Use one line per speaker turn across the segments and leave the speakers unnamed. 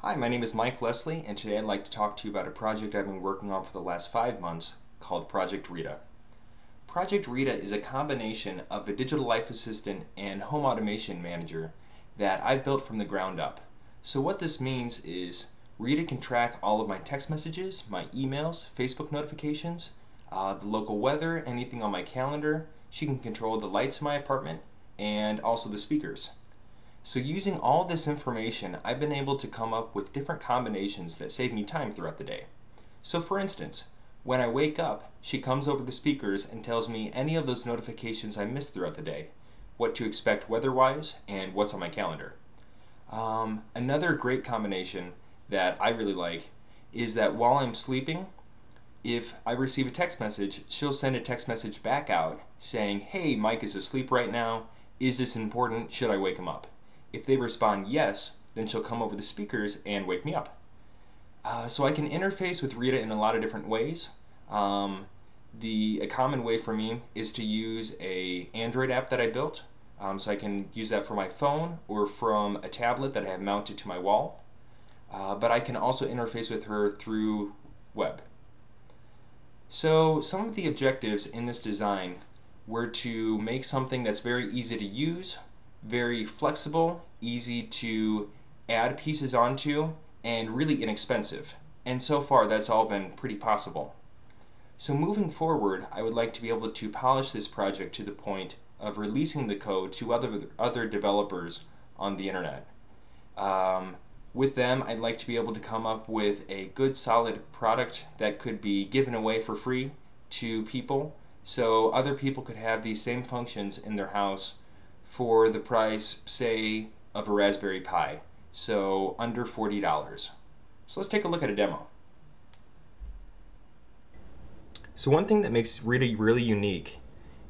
Hi, my name is Mike Leslie, and today I'd like to talk to you about a project I've been working on for the last 5 months called Project Rita. Project Rita is a combination of a digital life assistant and home automation manager that I've built from the ground up. So what this means is Rita can track all of my text messages, my emails, Facebook notifications, the local weather, anything on my calendar. She can control the lights in my apartment and also the speakers. So using all this information, I've been able to come up with different combinations that save me time throughout the day. So for instance, when I wake up, she comes over the speakers and tells me any of those notifications I missed throughout the day, what to expect weather-wise, and what's on my calendar. Another great combination that I really like is that while I'm sleeping, if I receive a text message, she'll send a text message back out saying, "Hey, Mike is asleep right now. Is this important? Should I wake him up?" If they respond yes, then she'll come over the speakers and wake me up. So I can interface with Rita in a lot of different ways. A common way for me is to use an Android app that I built. So I can use that for my phone or from a tablet that I have mounted to my wall. But I can also interface with her through web. So some of the objectives in this design were to make something that's very easy to use, very flexible, easy to add pieces onto, and really inexpensive. And so far that's all been pretty possible. So moving forward, I would like to be able to polish this project to the point of releasing the code to other developers on the internet. With them, I'd like to be able to come up with a good solid product that could be given away for free to people, so other people could have these same functions in their house for the price, say, of a Raspberry Pi, so under $40. So let's take a look at a demo. So one thing that makes Rita really unique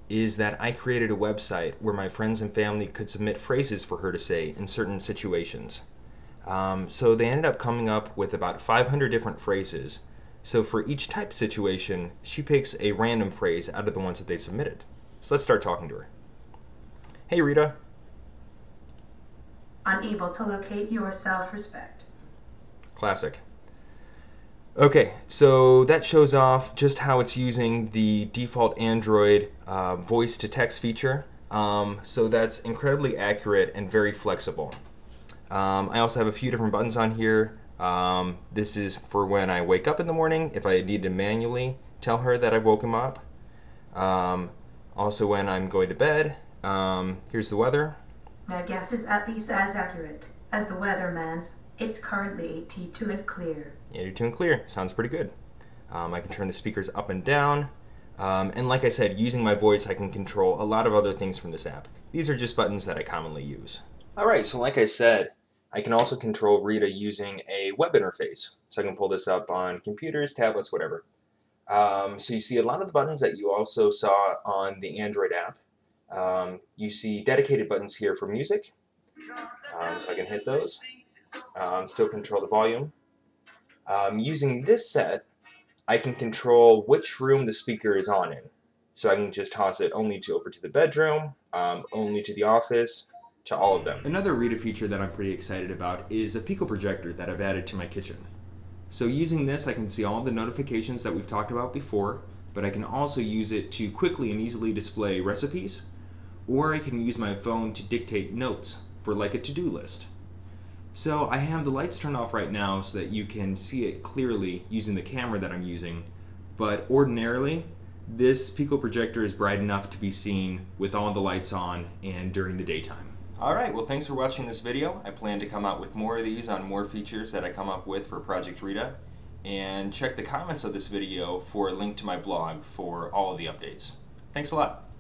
is that I created a website where my friends and family could submit phrases for her to say in certain situations. So they ended up coming up with about 500 different phrases. So for each type situation, she picks a random phrase out of the ones that they submitted. So let's start talking to her. Hey Rita.
Unable to locate your self-respect.
Classic. Okay, so that shows off just how it's using the default Android voice-to-text feature. So that's incredibly accurate and very flexible. I also have a few different buttons on here. This is for when I wake up in the morning, if I need to manually tell her that I've woken up. Also when I'm going to bed. Here's the weather.
My guess is at least as accurate as the weatherman's. It's currently 82 and clear.
82 and clear. Sounds pretty good. I can turn the speakers up and down. And like I said, using my voice, I can control a lot of other things from this app. These are just buttons that I commonly use. Alright, so like I said, I can also control Rita using a web interface. So I can pull this up on computers, tablets, whatever. So you see a lot of the buttons that you also saw on the Android app. You see dedicated buttons here for music, so I can hit those. Still control the volume. Using this set, I can control which room the speaker is on in. So I can just toss it only over to the bedroom, only to the office, to all of them. Another Rita feature that I'm pretty excited about is a Pico projector that I've added to my kitchen. So using this, I can see all the notifications that we've talked about before, but I can also use it to quickly and easily display recipes, or I can use my phone to dictate notes for like a to-do list. So I have the lights turned off right now so that you can see it clearly using the camera that I'm using, but ordinarily this Pico projector is bright enough to be seen with all the lights on and during the daytime. Alright, well thanks for watching this video. I plan to come out with more of these on more features that I come up with for Project Rita. And check the comments of this video for a link to my blog for all of the updates. Thanks a lot.